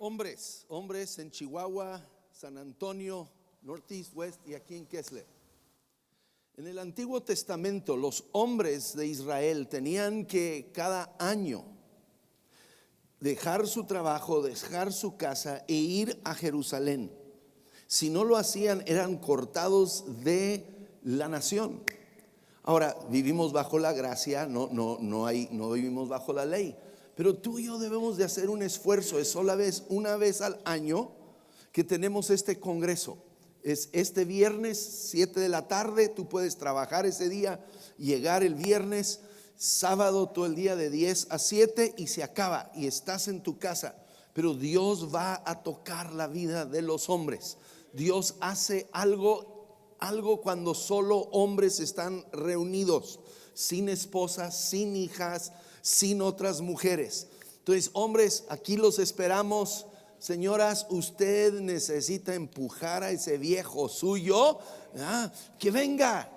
hombres en Chihuahua, San Antonio, Northeast, West y aquí en Kessler. En el Antiguo Testamento los hombres de Israel tenían que cada año dejar su trabajo, dejar su casa e ir a Jerusalén. Si no lo hacían, eran cortados de la nación. Ahora vivimos bajo la gracia, no vivimos bajo la ley. Pero tú y yo debemos de hacer un esfuerzo. Es una vez al año que tenemos este congreso. Es este viernes 7 de la tarde. Tú puedes trabajar ese día, llegar el viernes, sábado todo el día de 10 a 7 y se acaba y estás en tu casa. Pero Dios va a tocar la vida de los hombres. Dios hace algo cuando solo hombres están reunidos, sin esposas, sin hijas, sin otras mujeres. Entonces, hombres, aquí los esperamos. Señoras, usted necesita empujar a ese viejo suyo, que venga,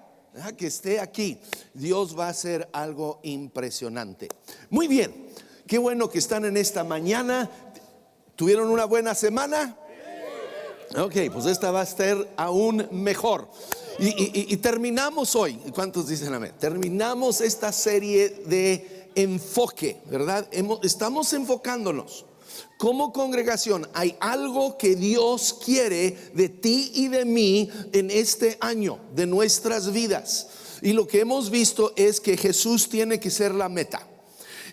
que esté aquí. Dios va a hacer algo impresionante. Muy bien, qué bueno que están en esta mañana. ¿Tuvieron una buena semana? Ok, pues esta va a ser aún mejor. Y terminamos hoy. ¿Cuántos dicen amén? Terminamos esta serie de enfoque, ¿verdad? Estamos enfocándonos. Como congregación, hay algo que Dios quiere de ti y de mí en este año, de nuestras vidas. Y lo que hemos visto es que Jesús tiene que ser la meta.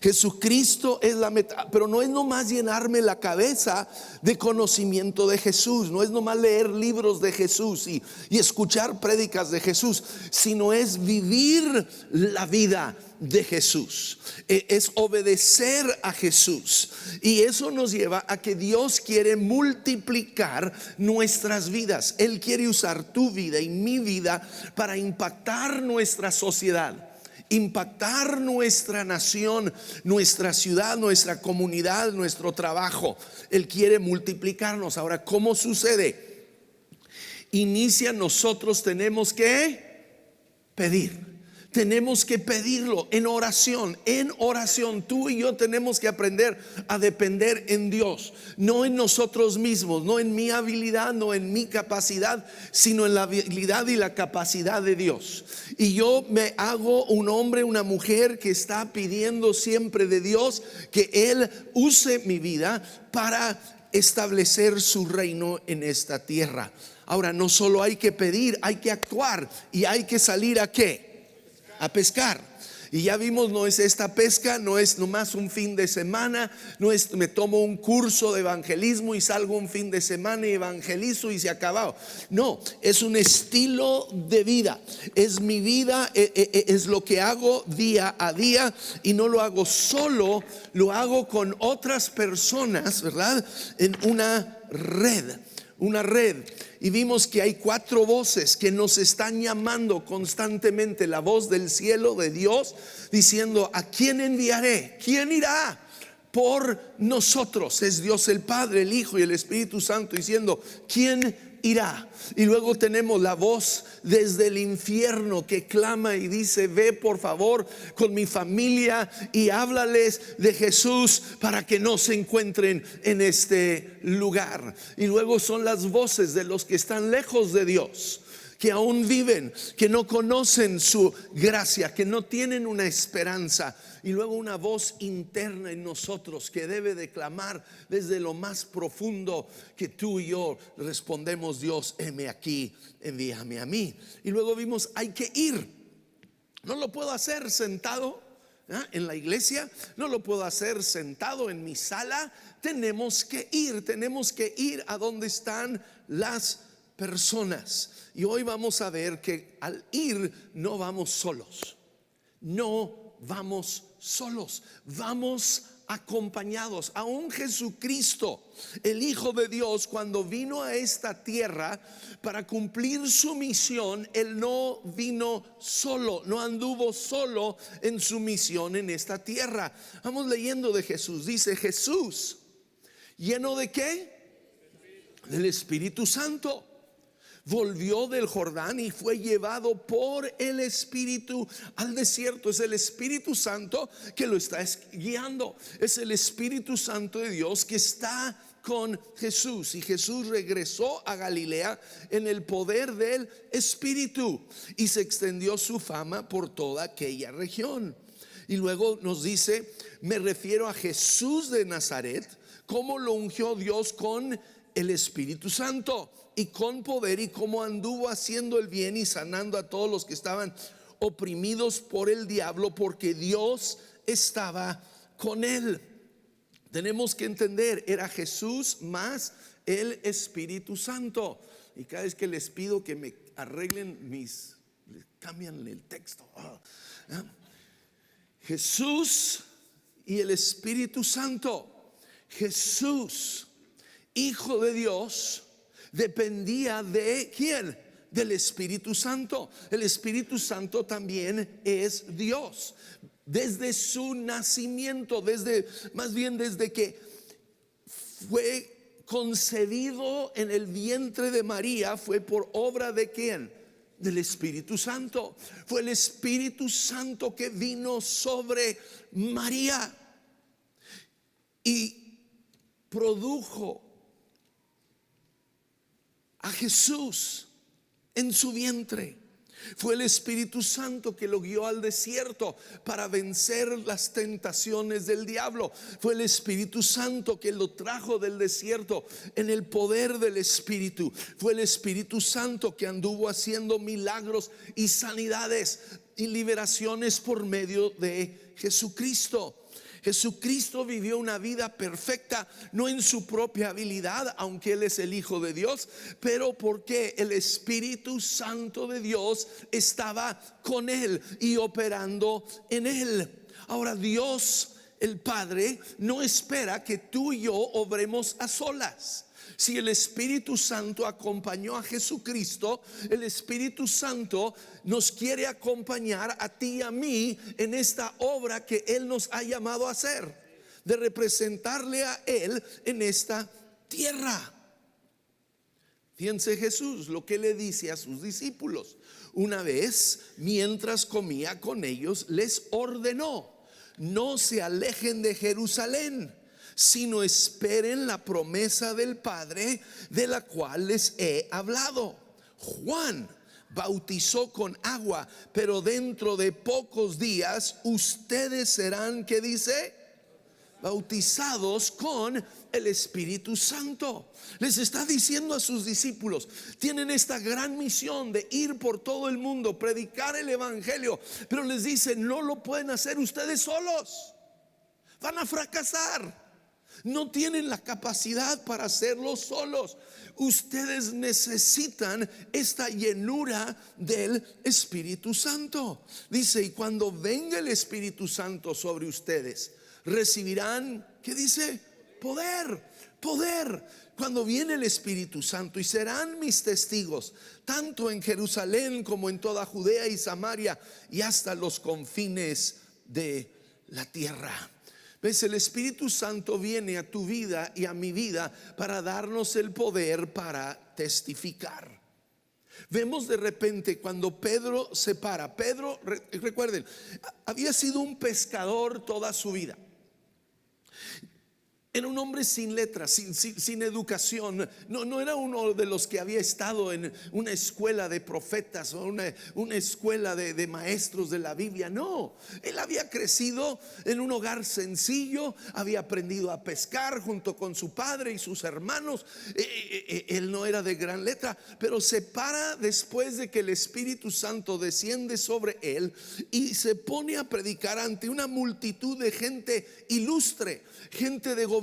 Jesucristo es la meta, pero no es nomás llenarme la cabeza de conocimiento de Jesús, no es nomás leer libros de Jesús y escuchar prédicas de Jesús, sino es vivir la vida de Jesús, es obedecer a Jesús. Y eso nos lleva a que Dios quiere multiplicar nuestras vidas. Él quiere usar tu vida y mi vida para impactar nuestra sociedad, impactar nuestra nación, nuestra ciudad, nuestra comunidad, nuestro trabajo. Él quiere multiplicarnos. Ahora, ¿cómo sucede? Nosotros tenemos que pedir. Tenemos que pedirlo en oración. En oración, tú y yo tenemos que aprender a depender en Dios, no en nosotros mismos, no en mi habilidad, no en mi capacidad, sino en la habilidad y la capacidad de Dios. Y yo me hago un hombre, una mujer que está pidiendo siempre de Dios que Él use mi vida para establecer su reino en esta tierra. Ahora, no solo hay que pedir, hay que actuar y hay que salir ¿a qué? A pescar. Y ya vimos, no es esta pesca, no es nomás un fin de semana, no es me tomo un curso de evangelismo y salgo un fin de semana y evangelizo y se acabó. No, es un estilo de vida, es mi vida, es lo que hago día a día. Y no lo hago solo, lo hago con otras personas, ¿verdad? En una red. Y vimos que hay 4 voces que nos están llamando constantemente. La voz del cielo de Dios diciendo: ¿a quién enviaré? ¿Quién irá por nosotros? Es Dios el Padre, el Hijo y el Espíritu Santo diciendo: ¿quién irá? Y luego tenemos la voz desde el infierno que clama y dice: ve por favor con mi familia y háblales de Jesús para que no se encuentren en este lugar. Y luego son las voces de los que están lejos de Dios, que aún viven, que no conocen su gracia, que no tienen una esperanza. Y luego una voz interna en nosotros que debe de clamar desde lo más profundo, que tú y yo respondemos: Dios, heme aquí, envíame a mí. Y luego vimos, hay que ir. No lo puedo hacer sentado en la iglesia, no lo puedo hacer sentado en mi sala. Tenemos que ir a donde están las personas. Y hoy vamos a ver que al ir no vamos solos, vamos acompañados. Aún Jesucristo, el Hijo de Dios, cuando vino a esta tierra para cumplir su misión, Él no vino solo, no anduvo solo en su misión en esta tierra. Vamos leyendo de Jesús. Dice: Jesús, ¿lleno de qué? Del Espíritu Santo, volvió del Jordán y fue llevado por el Espíritu al desierto. Es el Espíritu Santo que lo está guiando. Es el Espíritu Santo de Dios que está con Jesús, y Jesús regresó a Galilea en el poder del Espíritu, y se extendió su fama por toda aquella región. Y luego nos dice: me refiero a Jesús de Nazaret, cómo lo ungió Dios con el Espíritu Santo y con poder, y cómo anduvo haciendo el bien y sanando a todos los que estaban oprimidos por el diablo, porque Dios estaba con él. Tenemos que entender, era Jesús más el Espíritu Santo. Y cada vez que les pido que me arreglen cambian el texto. Jesús y el Espíritu Santo. Jesús, Hijo de Dios, dependía de ¿quién? Del Espíritu Santo. El Espíritu Santo también es Dios. Desde su nacimiento, desde que fue concebido en el vientre de María, fue por obra de ¿quién? Del Espíritu Santo. Fue el Espíritu Santo que vino sobre María y produjo a Jesús en su vientre. Fue el Espíritu Santo que lo guió al desierto para vencer las tentaciones del diablo. Fue el Espíritu Santo que lo trajo del desierto en el poder del Espíritu. Fue el Espíritu Santo que anduvo haciendo milagros y sanidades y liberaciones por medio de Jesucristo. Jesucristo vivió una vida perfecta, no en su propia habilidad, aunque Él es el Hijo de Dios, pero porque el Espíritu Santo de Dios estaba con Él y operando en Él. Ahora, Dios el Padre no espera que tú y yo obremos a solas. Si el Espíritu Santo acompañó a Jesucristo, el Espíritu Santo nos quiere acompañar a ti y a mí en esta obra que Él nos ha llamado a hacer, de representarle a Él en esta tierra. Fíjense Jesús lo que le dice a sus discípulos. Una vez, mientras comía con ellos, les ordenó: no se alejen de Jerusalén, sino esperen la promesa del Padre, de la cual les he hablado. Juan bautizó con agua, pero dentro de pocos días ustedes serán, ¿qué dice? Bautizados con el Espíritu Santo. Les está diciendo a sus discípulos: tienen esta gran misión de ir por todo el mundo, predicar el evangelio, pero les dice: no lo pueden hacer ustedes solos, van a fracasar. No tienen la capacidad para hacerlo solos. Ustedes necesitan esta llenura del Espíritu Santo. Dice: y cuando venga el Espíritu Santo sobre ustedes, recibirán, ¿qué dice? Poder. Cuando viene el Espíritu Santo, y serán mis testigos tanto en Jerusalén como en toda Judea y Samaria y hasta los confines de la tierra. ¿Ves? El Espíritu Santo viene a tu vida y a mi vida para darnos el poder para testificar. Vemos de repente cuando Pedro se para. Pedro, recuerden, había sido un pescador toda su vida. Era un hombre sin letras, sin educación. No era uno de los que había estado en una escuela de profetas o una escuela de maestros de la Biblia. No, él había crecido en un hogar sencillo, había aprendido a pescar junto con su padre y sus hermanos. Él no era de gran letra, pero se para después de que el Espíritu Santo desciende sobre él y se pone a predicar ante una multitud de gente ilustre, gente de gobierno,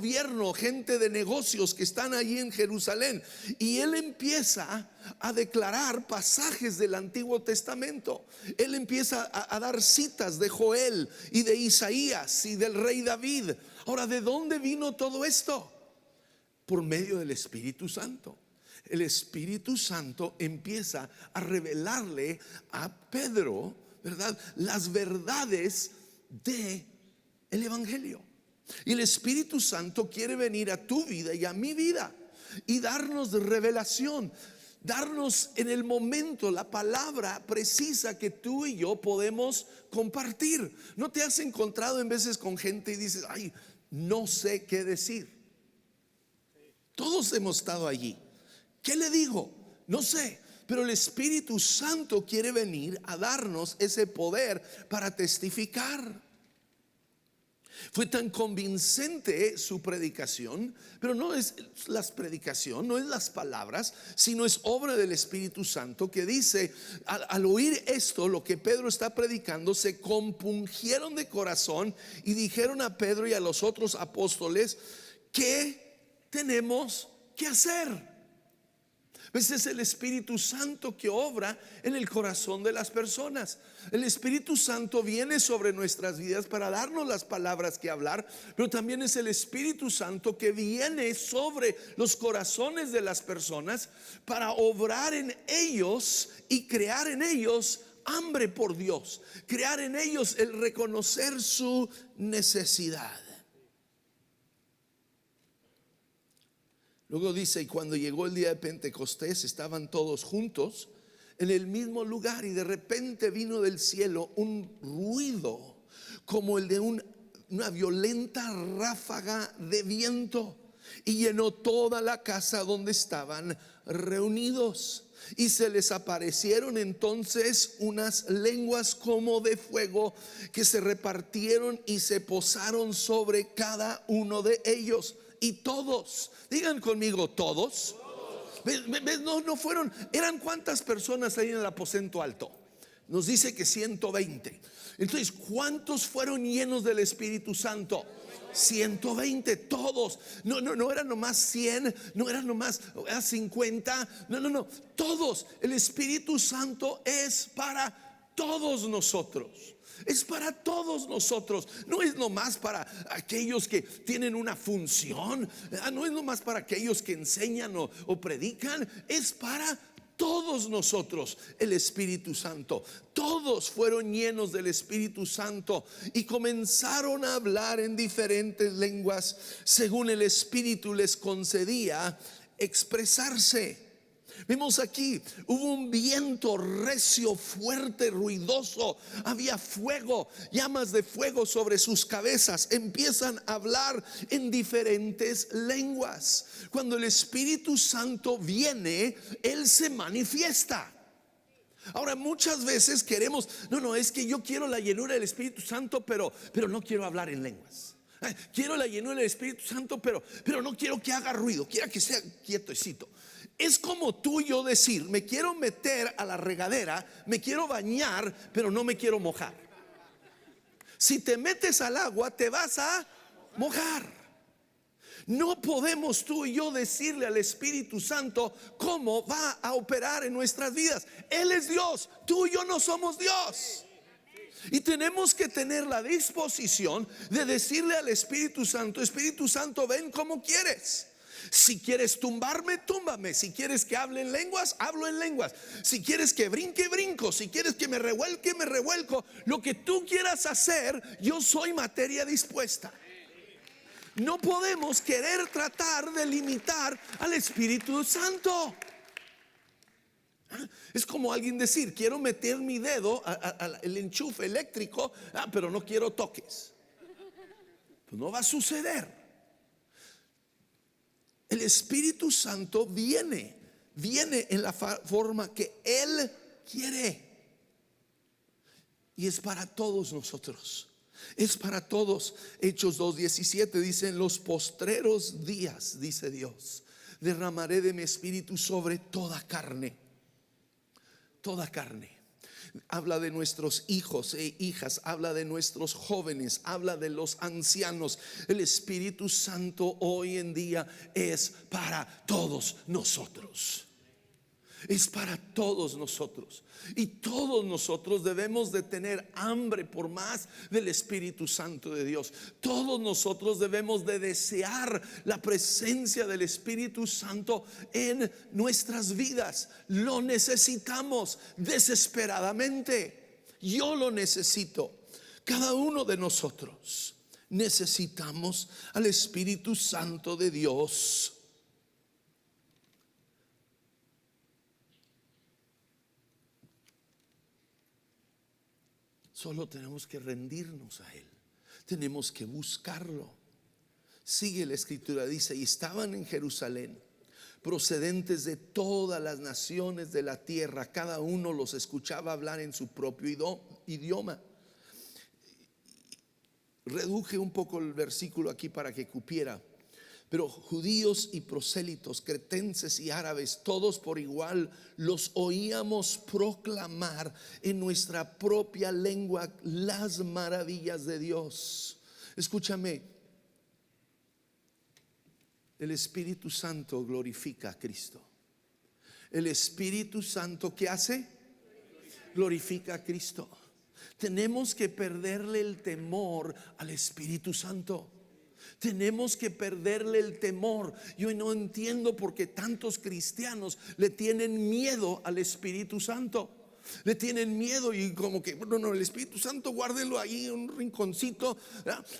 gente de negocios que están allí en Jerusalén. Y él empieza a declarar pasajes del Antiguo Testamento. Él empieza a dar citas de Joel y de Isaías y del rey David. Ahora, ¿de dónde vino todo esto? Por medio del Espíritu Santo. El Espíritu Santo empieza a revelarle a Pedro, ¿verdad?, las verdades de el evangelio. Y el Espíritu Santo quiere venir a tu vida y a mi vida y darnos revelación, darnos en el momento la palabra precisa que tú y yo podemos compartir. ¿No te has encontrado en veces con gente y dices: ay, no sé qué decir? Todos hemos estado allí. ¿Qué le digo? No sé, pero el Espíritu Santo quiere venir a darnos ese poder para testificar. Fue tan convincente su predicación, pero no es la predicación, no es las palabras, sino es obra del Espíritu Santo, que dice, al oír esto, lo que Pedro está predicando, se compungieron de corazón y dijeron a Pedro y a los otros apóstoles: ¿qué tenemos que hacer? Pues es el Espíritu Santo que obra en el corazón de las personas. El Espíritu Santo viene sobre nuestras vidas para darnos las palabras que hablar, pero también es el Espíritu Santo que viene sobre los corazones de las personas para obrar en ellos y crear en ellos hambre por Dios, crear en ellos el reconocer su necesidad. Luego dice: y cuando llegó el día de Pentecostés, estaban todos juntos en el mismo lugar, y de repente vino del cielo un ruido como el de una violenta ráfaga de viento, y llenó toda la casa donde estaban reunidos. Y se les aparecieron entonces unas lenguas como de fuego, que se repartieron y se posaron sobre cada uno de ellos. Y todos, digan conmigo, todos. ¿Ves? No fueron, eran cuántas personas ahí en el aposento alto. Nos dice que 120. Entonces, ¿cuántos fueron llenos del Espíritu Santo? 120, todos. No eran nomás 100, no eran nomás 50. No, todos. El Espíritu Santo es para todos nosotros. Es para todos nosotros. No es nomás para aquellos que tienen una función. No es nomás para aquellos que enseñan o predican. Es para todos nosotros el Espíritu Santo. Todos fueron llenos del Espíritu Santo y comenzaron a hablar en diferentes lenguas, según el Espíritu les concedía expresarse. Vemos aquí, hubo un viento recio, fuerte, ruidoso. Había fuego, llamas de fuego sobre sus cabezas. Empiezan a hablar en diferentes lenguas. Cuando el Espíritu Santo viene, Él se manifiesta. Ahora, muchas veces queremos, es que yo quiero la llenura del Espíritu Santo, pero no quiero hablar en lenguas. Quiero la llenura del Espíritu Santo, pero no quiero que haga ruido, quiero que sea quietecito. Es como tú y yo decir: me quiero meter a la regadera, me quiero bañar, pero no me quiero mojar. Si te metes al agua, te vas a mojar. No podemos tú y yo decirle al Espíritu Santo cómo va a operar en nuestras vidas. Él es Dios, tú y yo no somos Dios. Y tenemos que tener la disposición de decirle al Espíritu Santo: Espíritu Santo, ven como quieres. Si quieres tumbarme, túmbame. Si quieres que hable en lenguas, hablo en lenguas. Si quieres que brinque, brinco. Si quieres que me revuelque, me revuelco. Lo que tú quieras hacer, yo soy materia dispuesta. No podemos querer tratar de limitar al Espíritu Santo. Es como alguien decir: quiero meter mi dedo al enchufe eléctrico, pero no quiero toques. Pues no va a suceder. El Espíritu Santo viene en la forma que Él quiere. Y es para todos nosotros. Es para todos. Hechos 2:17 dice: en los postreros días, dice Dios, derramaré de mi espíritu sobre toda carne. Toda carne. Habla de nuestros hijos e hijas, habla de nuestros jóvenes, habla de los ancianos. El Espíritu Santo hoy en día es para todos nosotros. Es para todos nosotros. Y todos nosotros debemos de tener hambre por más del Espíritu Santo de Dios. Todos nosotros debemos de desear la presencia del Espíritu Santo en nuestras vidas. Lo necesitamos desesperadamente. Yo lo necesito. Cada uno de nosotros necesitamos al Espíritu Santo de Dios. Solo tenemos que rendirnos a Él. Tenemos que buscarlo. Sigue la escritura, dice, y estaban en Jerusalén procedentes de todas las naciones de la tierra, cada uno los escuchaba hablar en su propio idioma. Reduje un poco el versículo aquí para que cupiera. Pero judíos y prosélitos, cretenses y árabes, todos por igual los oíamos proclamar en nuestra propia lengua las maravillas de Dios. Escúchame, el Espíritu Santo glorifica a Cristo. El Espíritu Santo, ¿qué hace? Glorifica a Cristo. Tenemos que perderle el temor al Espíritu Santo. Tenemos que perderle el temor. Yo no entiendo por qué tantos cristianos le tienen miedo al Espíritu Santo. Le tienen miedo y como que, no, el Espíritu Santo guárdelo ahí en un rinconcito.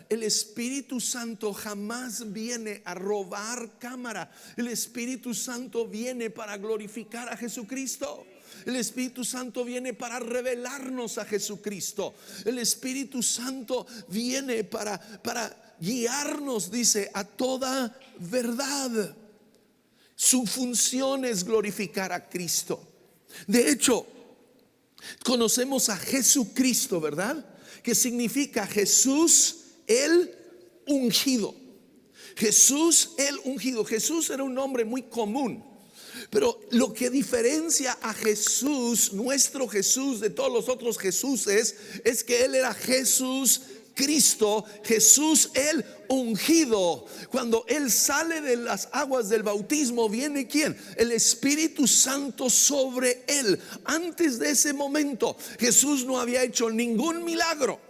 El Espíritu Santo jamás viene a robar cámara. El Espíritu Santo viene para glorificar a Jesucristo. El Espíritu Santo viene para revelarnos a Jesucristo. El Espíritu Santo viene para guiarnos, dice, a toda verdad. Su función es glorificar a Cristo. De hecho, conocemos a Jesucristo, ¿verdad? Que significa Jesús el ungido. Jesús el ungido. Jesús era un nombre muy común, pero lo que diferencia a Jesús, nuestro Jesús, de todos los otros Jesuses, es que Él era Jesús Cristo, Jesús el ungido. Cuando Él sale de las aguas del bautismo, viene ¿quién? El Espíritu Santo sobre Él. Antes de ese momento, Jesús no había hecho ningún milagro,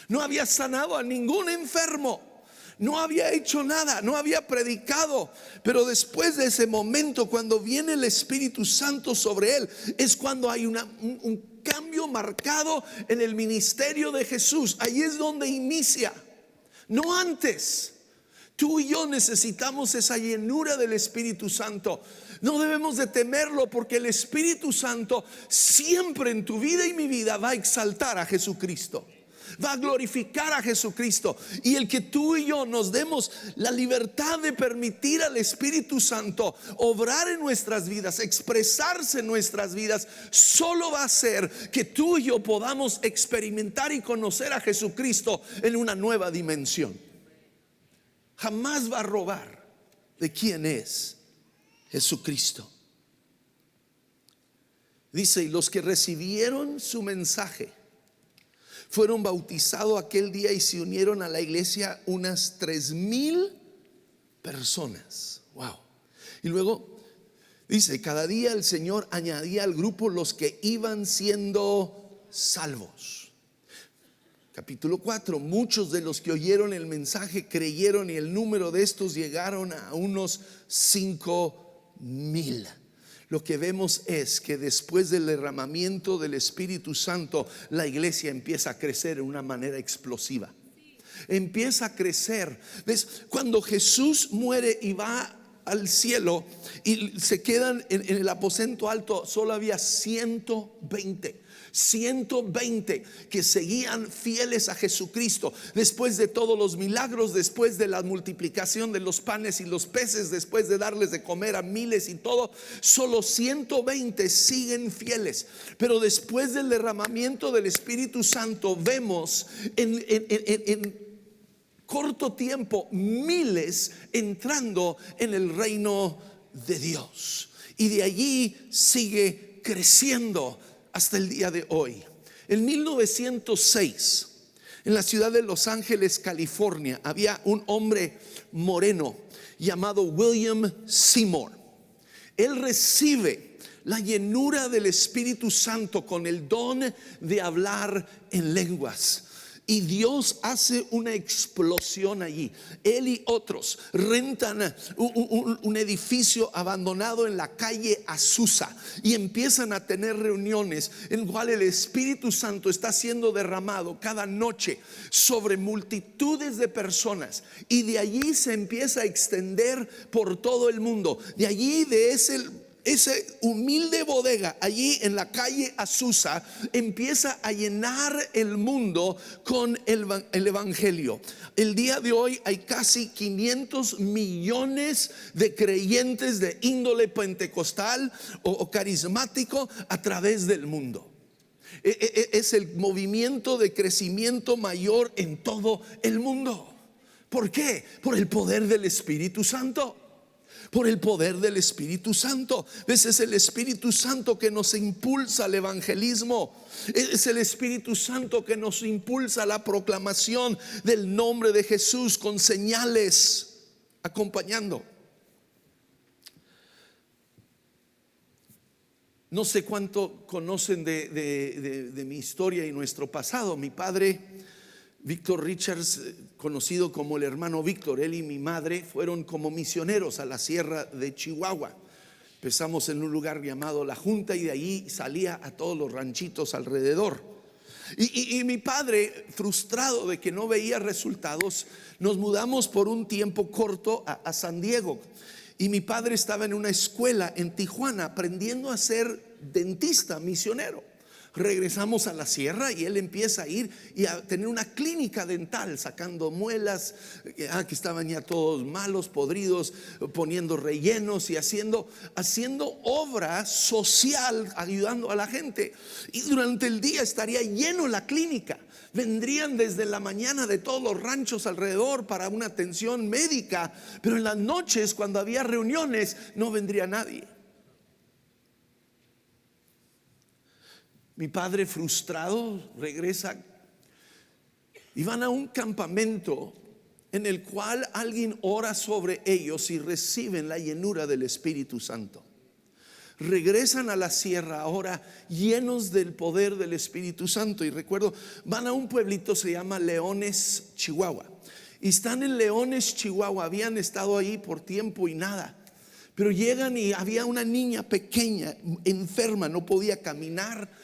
no había sanado a ningún enfermo, no había hecho nada, no había predicado. Pero después de ese momento, cuando viene el Espíritu Santo sobre Él, es cuando hay un cambio marcado en el ministerio de Jesús. Ahí es donde inicia, no antes. Tú y yo necesitamos esa llenura del Espíritu Santo. No debemos de temerlo, porque el Espíritu Santo siempre en tu vida y mi vida va a exaltar a Jesucristo, va a glorificar a Jesucristo. Y el que tú y yo nos demos la libertad de permitir al Espíritu Santo obrar en nuestras vidas, expresarse en nuestras vidas, solo va a hacer que tú y yo podamos experimentar y conocer a Jesucristo en una nueva dimensión. Jamás va a robar de quién es Jesucristo. Dice, y los que recibieron su mensaje fueron bautizados aquel día y se unieron a la iglesia unas 3,000 personas. Wow. Y luego dice, cada día el Señor añadía al grupo los que iban siendo salvos. Capítulo 4, muchos de los que oyeron el mensaje creyeron, y el número de estos llegaron a unos 5,000. Lo que vemos es que después del derramamiento del Espíritu Santo, la iglesia empieza a crecer de una manera explosiva. Empieza a crecer. ¿Ves? Cuando Jesús muere y va al cielo y se quedan en el aposento alto, solo había 120 que seguían fieles a Jesucristo. Después de todos los milagros, después de la multiplicación de los panes y los peces, después de darles de comer a miles y todo, solo 120 siguen fieles. Pero después del derramamiento del Espíritu Santo, vemos en corto tiempo miles entrando en el reino de Dios, y de allí sigue creciendo hasta el día de hoy. En 1906, en la ciudad de Los Ángeles, California, había un hombre moreno llamado William Seymour. Él recibe la llenura del Espíritu Santo con el don de hablar en lenguas. Y Dios hace una explosión allí. Él y otros rentan un edificio abandonado en la calle Azusa y empiezan a tener reuniones en el cual el Espíritu Santo está siendo derramado cada noche sobre multitudes de personas. Y de allí se empieza a extender por todo el mundo. De allí, de ese esa humilde bodega allí en la calle Azusa empieza a llenar el mundo con el evangelio. El día de hoy hay casi 500 millones de creyentes de índole pentecostal o carismático a través del mundo. Es el movimiento de crecimiento mayor en todo el mundo. ¿Por qué? Por el poder del Espíritu Santo. Por el poder del Espíritu Santo. Ese es el Espíritu Santo que nos impulsa al evangelismo. Es el Espíritu Santo que nos impulsa a la proclamación del nombre de Jesús con señales acompañando. No sé cuánto conocen de mi historia y nuestro pasado. Mi padre, Víctor Richards, conocido como el hermano Víctor, él y mi madre fueron como misioneros a la sierra de Chihuahua. Empezamos en un lugar llamado La Junta y de ahí salía a todos los ranchitos alrededor. Y mi padre, frustrado de que no veía resultados, nos mudamos por un tiempo corto a San Diego. Y mi padre estaba en una escuela en Tijuana aprendiendo a ser dentista, misionero. Regresamos a la sierra y él empieza a ir y a tener una clínica dental, sacando muelas que estaban ya todos malos, podridos, poniendo rellenos y haciendo obra social, ayudando a la gente. Y durante el día estaría lleno la clínica. Vendrían desde la mañana de todos los ranchos alrededor para una atención médica, pero en las noches, cuando había reuniones, no vendría nadie. Mi padre, frustrado, regresa y van a un campamento en el cual alguien ora sobre ellos y reciben la llenura del Espíritu Santo. Regresan a la sierra ahora llenos del poder del Espíritu Santo. Y recuerdo, van a un pueblito, se llama Leones, Chihuahua. Y están en Leones, Chihuahua. Habían estado ahí por tiempo y nada. Pero llegan y había una niña pequeña, enferma, no podía caminar.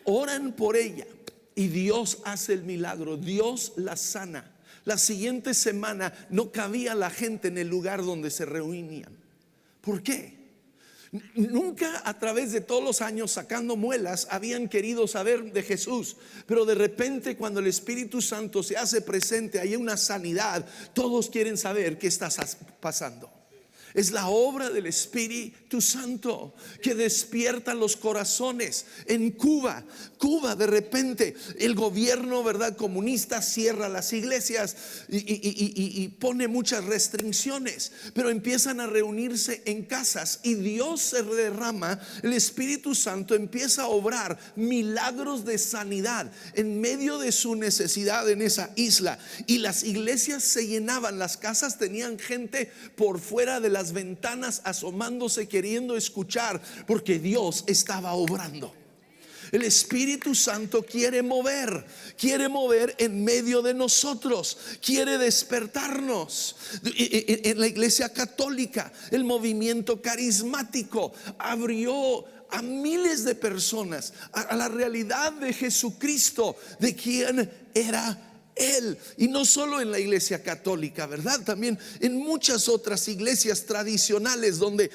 Oran por ella y Dios hace el milagro. Dios la sana. La siguiente semana no cabía la gente en el lugar donde se reunían. ¿Por qué? Nunca a través de todos los años sacando muelas habían querido saber de Jesús, pero de repente cuando el Espíritu Santo se hace presente, hay una sanidad, todos quieren saber qué está pasando. Es la obra del Espíritu Santo que despierta los corazones. En Cuba de repente el gobierno, ¿verdad?, comunista cierra las iglesias y pone muchas restricciones, pero empiezan a reunirse en casas y Dios se derrama. El Espíritu Santo empieza a obrar milagros de sanidad en medio de su necesidad en esa isla, y las iglesias se llenaban, las casas tenían gente por fuera de las ventanas asomándose, queriendo escuchar, porque Dios estaba obrando. El Espíritu Santo quiere mover en medio de nosotros, quiere despertarnos. En la iglesia católica, el movimiento carismático abrió a miles de personas a la realidad de Jesucristo, de quien era Él. Y no solo en la iglesia católica, ¿verdad? También en muchas otras iglesias tradicionales donde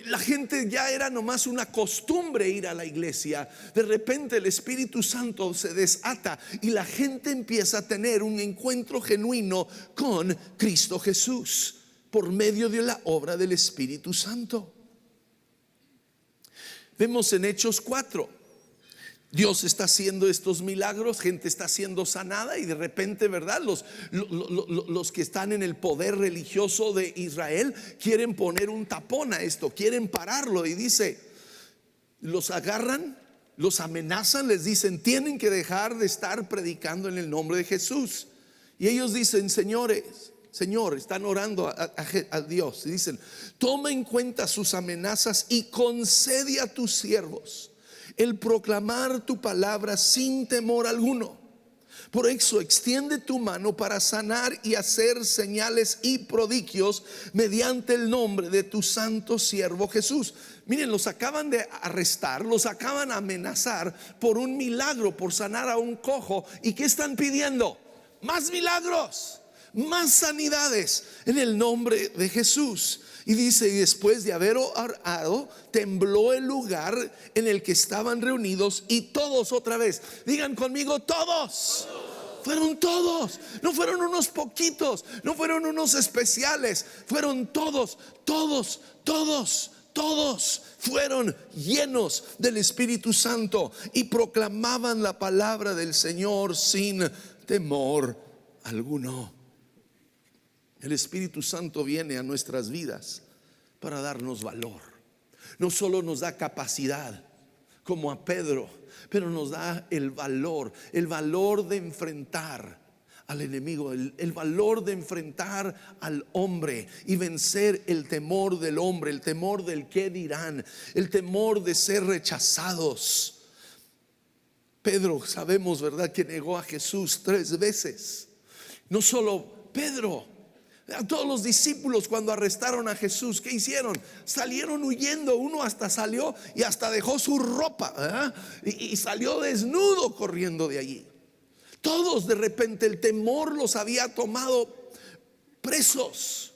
la gente ya era nomás una costumbre ir a la iglesia. De repente el Espíritu Santo se desata y la gente empieza a tener un encuentro genuino con Cristo Jesús por medio de la obra del Espíritu Santo. Vemos en Hechos 4. Dios está haciendo estos milagros, gente está siendo sanada, y de repente, ¿verdad?, los que están en el poder religioso de Israel quieren poner un tapón a esto, quieren pararlo, y dice, los agarran, los amenazan, les dicen, tienen que dejar de estar predicando en el nombre de Jesús. Y ellos dicen, Señor, están orando a Dios, y dicen, toma en cuenta sus amenazas y concede a tus siervos el proclamar tu palabra sin temor alguno. Por eso extiende tu mano para sanar y hacer señales y prodigios mediante el nombre de tu santo siervo Jesús. Miren, los acaban de arrestar, los acaban de amenazar por un milagro, por sanar a un cojo. ¿Y qué están pidiendo? Más milagros, más sanidades en el nombre de Jesús. Y dice, y después de haber orado, tembló el lugar en el que estaban reunidos, y todos, otra vez, digan conmigo, todos. Fueron todos, no fueron unos poquitos, no fueron unos especiales, fueron todos, todos, todos, todos fueron llenos del Espíritu Santo y proclamaban la palabra del Señor sin temor alguno. El Espíritu Santo viene a nuestras vidas para darnos valor. No solo nos da capacidad como a Pedro, pero nos da el valor de enfrentar al enemigo, el valor de enfrentar al hombre y vencer el temor del hombre, el temor del qué dirán, el temor de ser rechazados. Pedro, sabemos, ¿verdad?, que negó a Jesús 3 veces. No solo Pedro, a todos los discípulos cuando arrestaron a Jesús, ¿qué hicieron? Salieron huyendo. Uno hasta salió y hasta dejó su ropa, y salió desnudo corriendo de allí. Todos, de repente el temor los había tomado presos.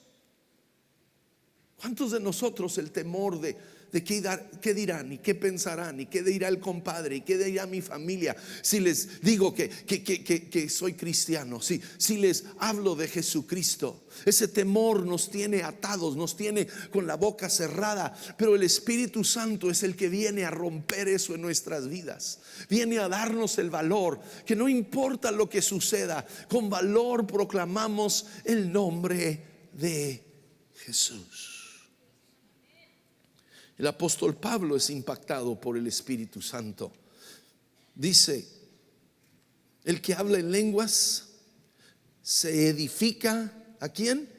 ¿Cuántos de nosotros el temor de qué dirán y qué pensarán y qué dirá el compadre y qué dirá mi familia si les digo que soy cristiano, si les hablo de Jesucristo? Ese temor nos tiene atados, nos tiene con la boca cerrada, pero el Espíritu Santo es el que viene a romper eso en nuestras vidas. Viene a darnos el valor, que no importa lo que suceda, con valor proclamamos el nombre de Jesús. El apóstol Pablo es impactado por el Espíritu Santo. Dice, el que habla en lenguas se edifica, ¿a quién?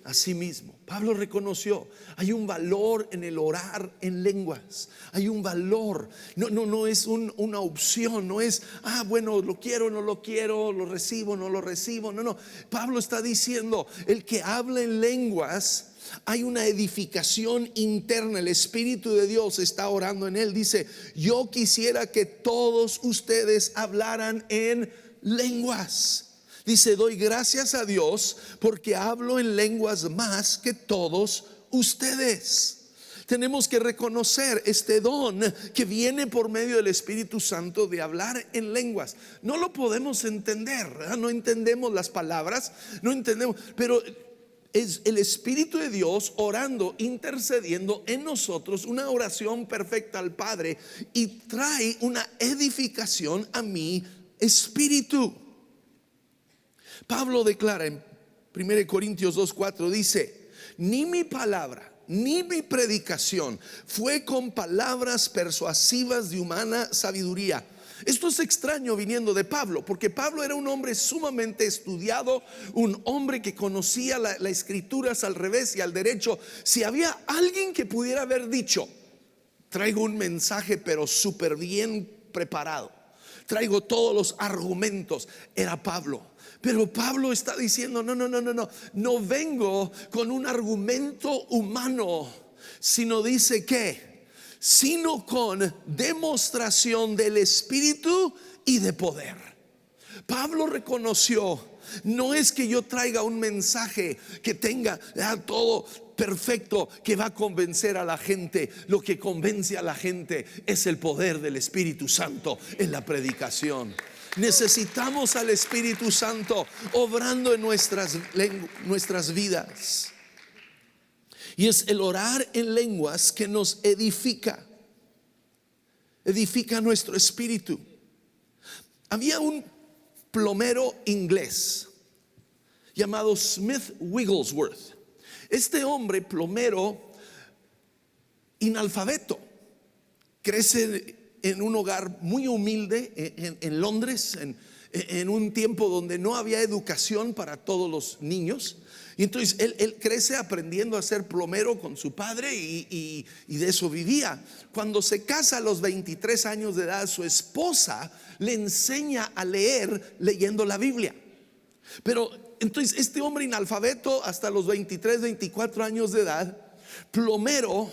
A sí mismo. Pablo reconoció, hay un valor en el orar en lenguas. Hay un valor, no es una opción, no es, bueno, lo quiero, no lo quiero, lo recibo, no lo recibo. No. Pablo está diciendo, el que habla en lenguas, hay una edificación interna. El Espíritu de Dios está orando en él. Dice, yo quisiera que todos ustedes hablaran en lenguas. Dice, doy gracias a Dios porque hablo en lenguas más que todos ustedes. Tenemos que reconocer este don que viene por medio del Espíritu Santo de hablar en lenguas. No lo podemos entender, ¿verdad? No entendemos las palabras, no entendemos, pero es el Espíritu de Dios orando, intercediendo en nosotros, una oración perfecta al Padre, y trae una edificación a mi espíritu. Pablo declara en 1 Corintios 2:4, dice, ni mi palabra ni mi predicación fue con palabras persuasivas de humana sabiduría. Esto es extraño viniendo de Pablo, porque Pablo era un hombre sumamente estudiado, un hombre que conocía las escrituras al revés y al derecho. Si había alguien que pudiera haber dicho, traigo un mensaje pero súper bien preparado, traigo todos los argumentos, era Pablo. Pero Pablo está diciendo, no vengo con un argumento humano, sino dice que sino con demostración del Espíritu y de poder. Pablo reconoció, no es que yo traiga un mensaje que tenga todo perfecto que va a convencer a la gente. Lo que convence a la gente es el poder del Espíritu Santo en la predicación. Necesitamos al Espíritu Santo obrando en nuestras vidas. Y es el orar en lenguas que nos edifica nuestro espíritu. Había un plomero inglés llamado Smith Wigglesworth. Este hombre plomero inalfabeto, crece en un hogar muy humilde en Londres, en un tiempo donde no había educación para todos los niños. Y entonces él crece aprendiendo a ser plomero con su padre y de eso vivía. Cuando se casa a los 23 años de edad, su esposa le enseña a leer leyendo la Biblia. Pero entonces este hombre inalfabeto hasta los 23, 24 años de edad, plomero,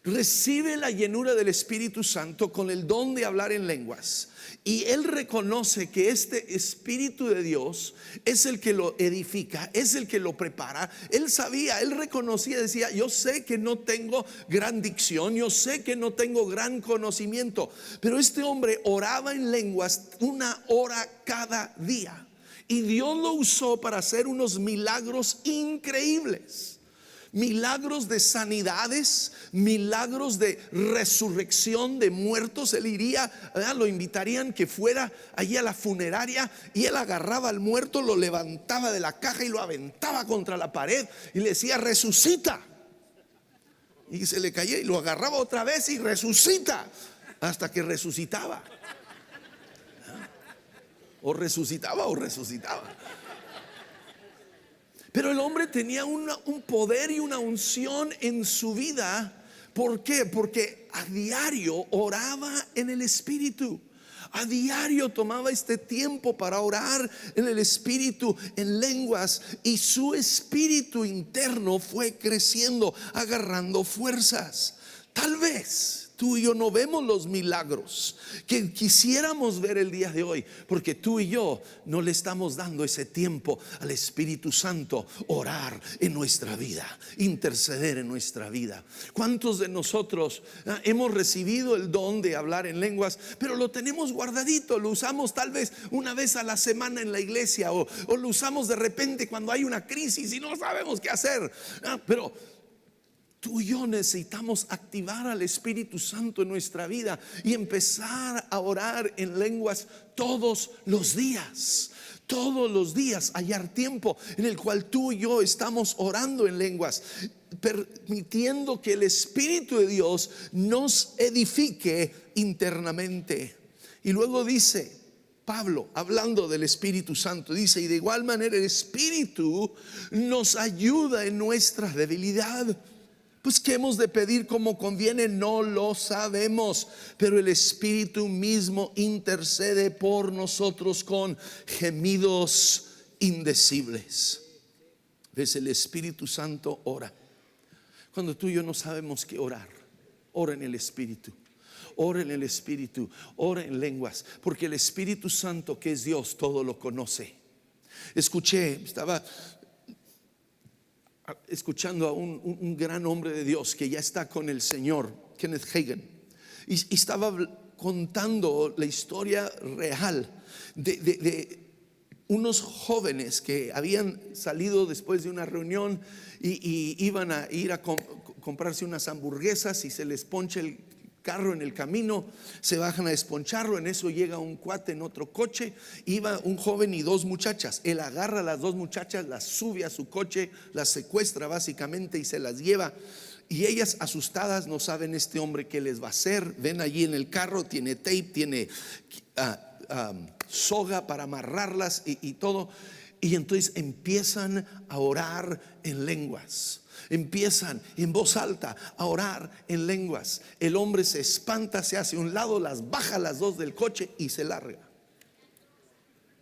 recibe la llenura del Espíritu Santo con el don de hablar en lenguas. Y él reconoce que este Espíritu de Dios es el que lo edifica, es el que lo prepara. Él sabía, él reconocía, decía: yo sé que no tengo gran dicción, yo sé que no tengo gran conocimiento, pero este hombre oraba en lenguas 1 hora cada día. Y Dios lo usó para hacer unos milagros increíbles. Milagros de sanidades, milagros de resurrección de muertos. Él iría, lo invitarían que fuera allí a la funeraria, y él agarraba al muerto, lo levantaba de la caja y lo aventaba contra la pared y le decía: resucita. Y se le caía y lo agarraba otra vez y resucita, hasta que resucitaba. O resucitaba o resucitaba. Pero el hombre tenía un poder y una unción en su vida. ¿Por qué? Porque a diario oraba en el Espíritu. A diario tomaba este tiempo para orar en el Espíritu, en lenguas, y su espíritu interno fue creciendo, agarrando fuerzas. Tal vez tú y yo no vemos los milagros que quisiéramos ver el día de hoy, porque tú y yo no le estamos dando ese tiempo al Espíritu Santo, orar en nuestra vida, interceder en nuestra vida. ¿Cuántos de nosotros hemos recibido el don de hablar en lenguas, pero lo tenemos guardadito? Lo usamos tal vez una vez a la semana en la iglesia, o lo usamos de repente cuando hay una crisis y no sabemos qué hacer. Pero tú y yo necesitamos activar al Espíritu Santo en nuestra vida y empezar a orar en lenguas todos los días. Todos los días hallar tiempo en el cual tú y yo estamos orando en lenguas, permitiendo que el Espíritu de Dios nos edifique internamente. Y luego dice Pablo, hablando del Espíritu Santo, dice: y de igual manera el Espíritu nos ayuda en nuestra debilidad. Pues ¿qué hemos de pedir como conviene? No lo sabemos, pero el Espíritu mismo intercede por nosotros con gemidos indecibles. ¿Ves? El Espíritu Santo ora. Cuando tú y yo no sabemos qué orar, ora en el Espíritu. Ora en el Espíritu, ora en lenguas, porque el Espíritu Santo, que es Dios, todo lo conoce. Estaba escuchando a un gran hombre de Dios que ya está con el Señor, Kenneth Hagin, y estaba contando la historia real de unos jóvenes que habían salido después de una reunión y iban a ir a comprarse unas hamburguesas, y se les poncha el carro en el camino, se bajan a desponcharlo. En eso llega un cuate en otro coche, iba un joven y 2 muchachas. Él agarra a las 2 muchachas, las sube a su coche, las secuestra básicamente y se las lleva. Y ellas, asustadas, no saben este hombre qué les va a hacer. Ven allí en el carro, tiene tape, tiene soga para amarrarlas y todo. Y entonces empiezan a orar en lenguas. Empiezan en voz alta a orar en lenguas. El hombre se espanta, se hace a un lado, las baja las 2 del coche y se larga.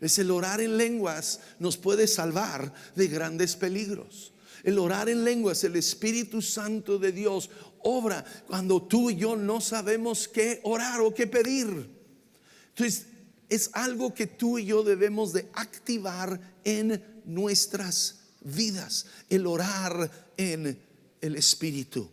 Es el orar en lenguas nos puede salvar de grandes peligros. El orar en lenguas, el Espíritu Santo de Dios obra cuando tú y yo no sabemos qué orar o qué pedir. Entonces es algo que tú y yo debemos de activar en nuestras vidas, el orar en el Espíritu.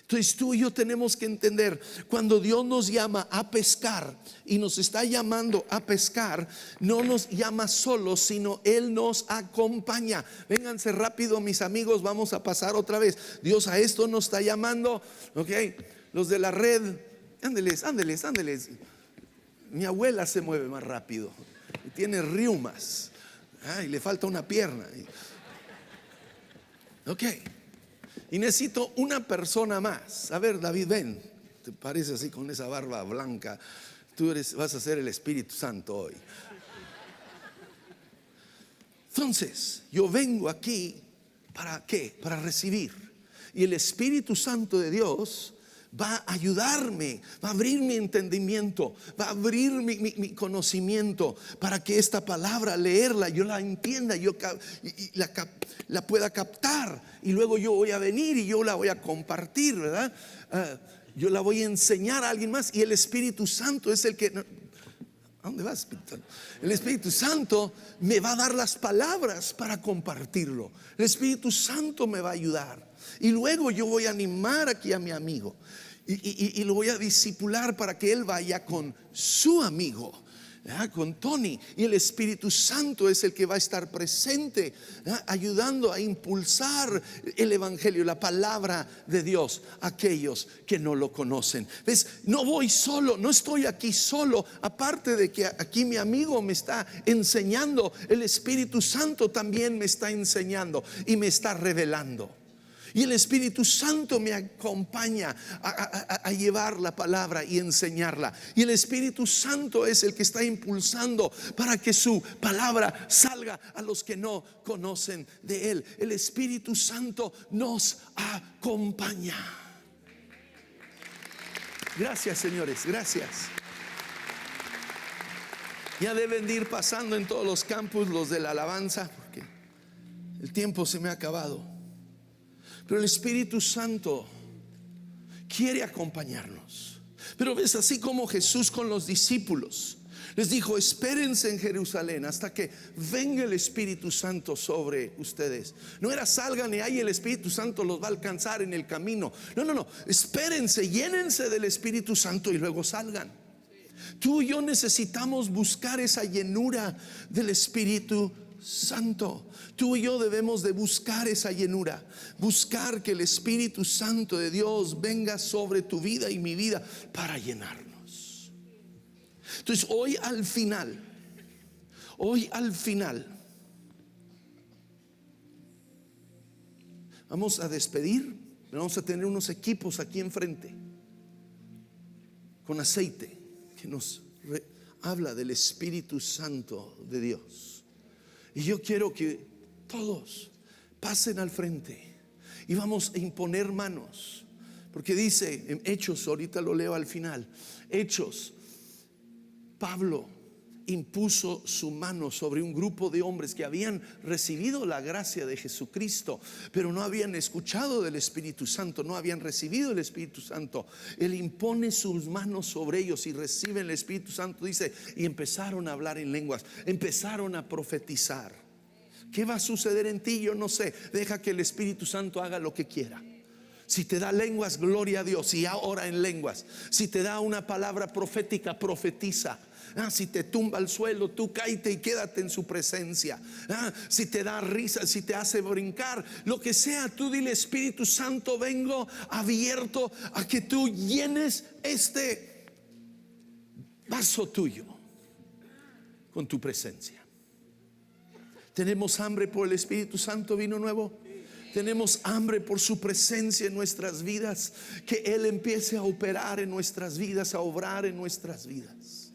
Entonces tú y yo tenemos que entender, cuando Dios nos llama a pescar y nos está llamando a pescar, no nos llama solos, sino Él nos acompaña. Vénganse rápido, mis amigos, vamos a pasar otra vez. Dios a esto nos está llamando, ok. Los de la red, ándeles. Mi abuela se mueve más rápido y tiene riumas, y le falta una pierna. Ok. Y necesito una persona más. A ver, David, ven. Te parece así con esa barba blanca. Vas a ser el Espíritu Santo hoy. Entonces, yo vengo aquí ¿para qué? Para recibir. Y el Espíritu Santo de Dios va a ayudarme, va a abrir mi entendimiento, va a abrir mi conocimiento, para que esta palabra, leerla, yo la entienda, la pueda captar, y luego yo voy a venir y yo la voy a compartir, ¿verdad? Yo la voy a enseñar a alguien más, y el Espíritu Santo es el que... ¿A dónde vas, Espíritu Santo? El Espíritu Santo me va a dar las palabras para compartirlo. El Espíritu Santo me va a ayudar. Y luego yo voy a animar aquí a mi amigo y lo voy a discipular para que él vaya con su amigo, con Tony. Y el Espíritu Santo es el que va a estar presente, ayudando a impulsar el evangelio, la palabra de Dios, a aquellos que no lo conocen. ¿Ves? No voy solo, no estoy aquí solo. Aparte de que aquí mi amigo me está enseñando, el Espíritu Santo también me está enseñando y me está revelando. Y el Espíritu Santo me acompaña a llevar la palabra y enseñarla. Y el Espíritu Santo es el que está impulsando para que su palabra salga a los que no conocen de Él. El Espíritu Santo nos acompaña. Gracias, señores, gracias. Ya deben de ir pasando en todos los campus los de la alabanza, porque el tiempo se me ha acabado. Pero el Espíritu Santo quiere acompañarnos. Pero ves, así como Jesús con los discípulos les dijo: espérense en Jerusalén hasta que venga el Espíritu Santo sobre ustedes. No era salgan y ahí el Espíritu Santo los va a alcanzar en el camino. No, espérense, llénense del Espíritu Santo y luego salgan. Tú y yo necesitamos buscar esa llenura del Espíritu Santo. Tú y yo debemos de buscar esa llenura, buscar que el Espíritu Santo de Dios venga sobre tu vida y mi vida para llenarnos. Entonces hoy al final vamos a despedir. Vamos a tener unos equipos aquí enfrente con aceite que nos habla del Espíritu Santo de Dios. Y yo quiero que todos pasen al frente y vamos a imponer manos, porque dice en Hechos, ahorita lo leo al final, Hechos, Pablo impuso su mano sobre un grupo de hombres que habían recibido la gracia de Jesucristo, pero no habían escuchado del Espíritu Santo, no habían recibido el Espíritu Santo. Él impone sus manos sobre ellos y reciben el Espíritu Santo, dice, y empezaron a hablar en lenguas, empezaron a profetizar. ¿Qué va a suceder en ti? Yo no sé. Deja que el Espíritu Santo haga lo que quiera. Si te da lenguas, gloria a Dios, y ora en lenguas. Si te da una palabra profética, profetiza. Si te tumba al suelo, tú cáete y quédate en su presencia. Si te da risa, si te hace brincar, lo que sea, tú dile: Espíritu Santo, vengo abierto a que tú llenes este vaso tuyo con tu presencia. ¿Tenemos hambre por el Espíritu Santo, vino nuevo? Tenemos hambre por su presencia en nuestras vidas, que Él empiece a operar en nuestras vidas, a obrar en nuestras vidas.